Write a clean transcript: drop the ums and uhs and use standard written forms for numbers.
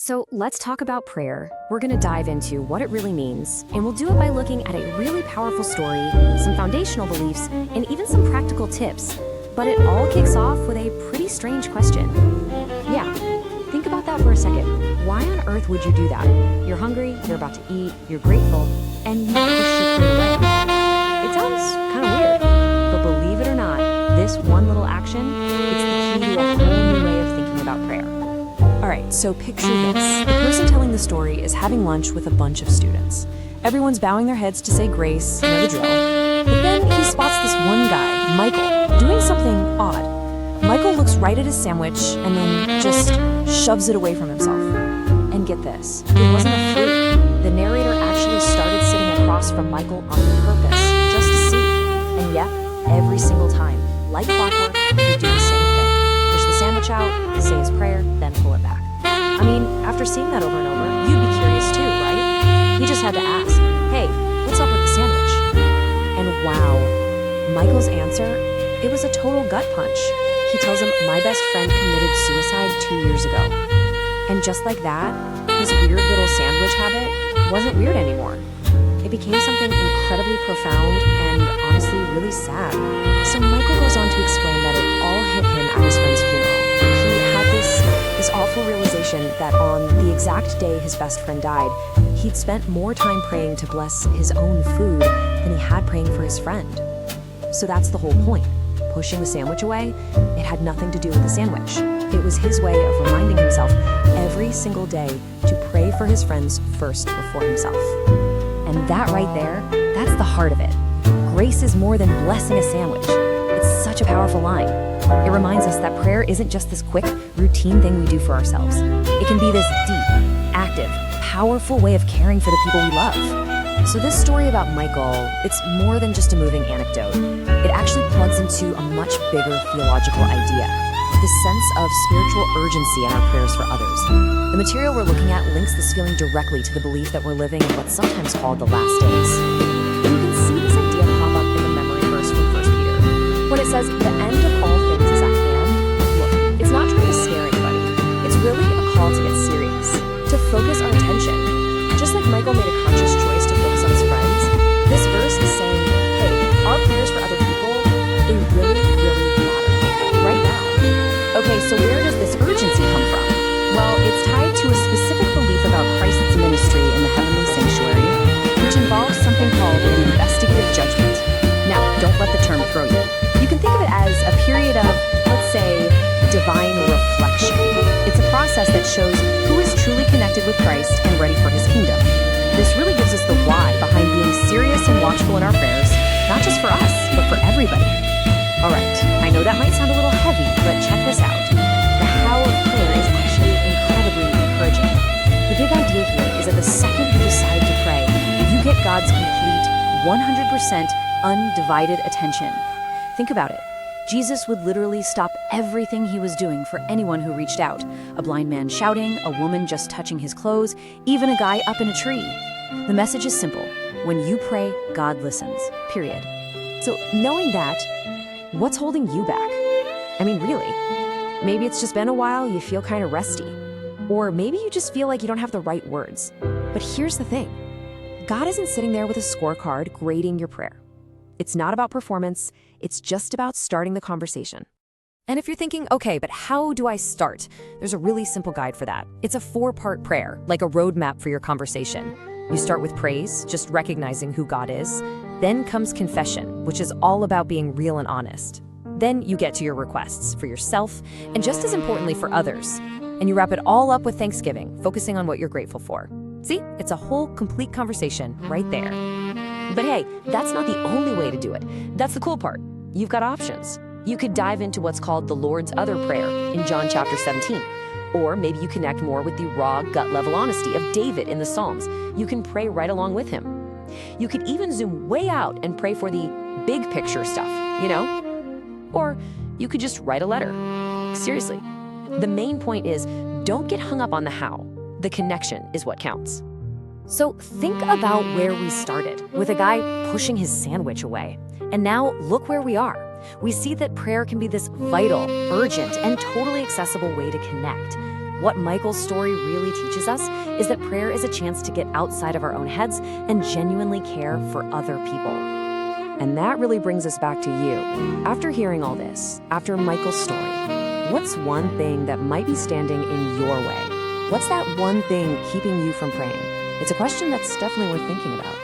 So let's talk about prayer. We're going to dive into what it really means, and we'll do it by looking at a really powerful story, some foundational beliefs, and even some practical tips. But it all kicks off with a pretty strange question. Yeah, think about that for a second. Why on earth would you do that? You're hungry, you're about to eat, you're grateful, and you push your plate away. It sounds kind of weird, but believe it or not, this one little action, it's the key to a whole new way of thinking about prayer. Alright, so picture this. The person telling the story is having lunch with a bunch of students. Everyone's bowing their heads to say grace, you know the drill. But then he spots this one guy, Michael, doing something odd. Michael looks right at his sandwich and then just shoves it away from himself. And get this, it wasn't a fluke. The narrator actually started sitting across from Michael on purpose, just to see. And yet, every single time, like clockwork, he'd do the same thing. Push the sandwich out, say his prayer, then pull it back. I mean, after seeing that over and over, you'd be curious too, right? He just had to ask, hey, what's up with the sandwich? And wow, Michael's answer, it was a total gut punch. He tells him, my best friend committed suicide 2 years ago. And just like that, his weird little sandwich habit wasn't weird anymore. It became something incredibly profound and honestly really sad. So Michael goes on to explain that it all hit him at his friend's funeral. He had this awful realization that on the exact day his best friend died, he'd spent more time praying to bless his own food than he had praying for his friend. So that's the whole point. Pushing the sandwich away, it had nothing to do with the sandwich. It was his way of reminding himself every single day to pray for his friends first before himself. And that right there, that's the heart of it. Grace is more than blessing a sandwich. It's such a powerful line. It reminds us that prayer isn't just this quick, routine thing we do for ourselves. It can be this deep, active, powerful way of caring for the people we love. So this story about Michael, it's more than just a moving anecdote. It actually plugs into a much bigger theological idea. This sense of spiritual urgency in our prayers for others. The material we're looking at links this feeling directly to the belief that we're living in what's sometimes called the last days. And you can see this idea pop up in the memory verse from 1 Peter. When it says, the end of all things is at hand, look, it's not trying to scare anybody. It's really a call to get serious, to focus our attention. Just like Michael made a conscious choice to focus on his friends, this verse is saying, hey, our prayers for other people, they really, really matter. Right now. Okay, so where does this urgency come from? Well, it's tied to a specific belief about Christ's ministry in the heavenly sanctuary, which involves something called an investigative judgment. Now, don't let the term throw you. You can think of it as a period of, let's say, divine reflection. It's a process that shows who is truly connected with Christ and ready for his kingdom. This really gives us the why behind being serious and watchful in our prayers, not just for us, but for everybody. All right, I know that might sound a little heavy, but check this out. The how of prayer is actually incredibly encouraging. The big idea here is that the second you decide to pray, you get God's complete, 100% undivided attention. Think about it. Jesus would literally stop everything he was doing for anyone who reached out. A blind man shouting, a woman just touching his clothes, even a guy up in a tree. The message is simple. When you pray, God listens. Period. So knowing that, what's holding you back? I mean, really? Maybe it's just been a while, you feel kind of resty. Or maybe you just feel like you don't have the right words. But here's the thing. God isn't sitting there with a scorecard grading your prayer. It's not about performance, it's just about starting the conversation. And if you're thinking, okay, but how do I start? There's a really simple guide for that. It's a 4-part prayer, like a roadmap for your conversation. You start with praise, just recognizing who God is. Then comes confession, which is all about being real and honest. Then you get to your requests for yourself, and just as importantly for others. And you wrap it all up with thanksgiving, focusing on what you're grateful for. See, it's a whole complete conversation right there. But hey, that's not the only way to do it. That's the cool part. You've got options. You could dive into what's called the Lord's Other Prayer in John chapter 17. Or maybe you connect more with the raw, gut-level honesty of David in the Psalms. You can pray right along with him. You could even zoom way out and pray for the big picture stuff, you know? Or you could just write a letter. Seriously. The main point is, don't get hung up on the how. The connection is what counts. So think about where we started, with a guy pushing his sandwich away. And now look where we are. We see that prayer can be this vital, urgent, and totally accessible way to connect. What Michael's story really teaches us is that prayer is a chance to get outside of our own heads and genuinely care for other people. And that really brings us back to you. After hearing all this, after Michael's story, what's one thing that might be standing in your way? What's that one thing keeping you from praying? It's a question that's definitely worth thinking about.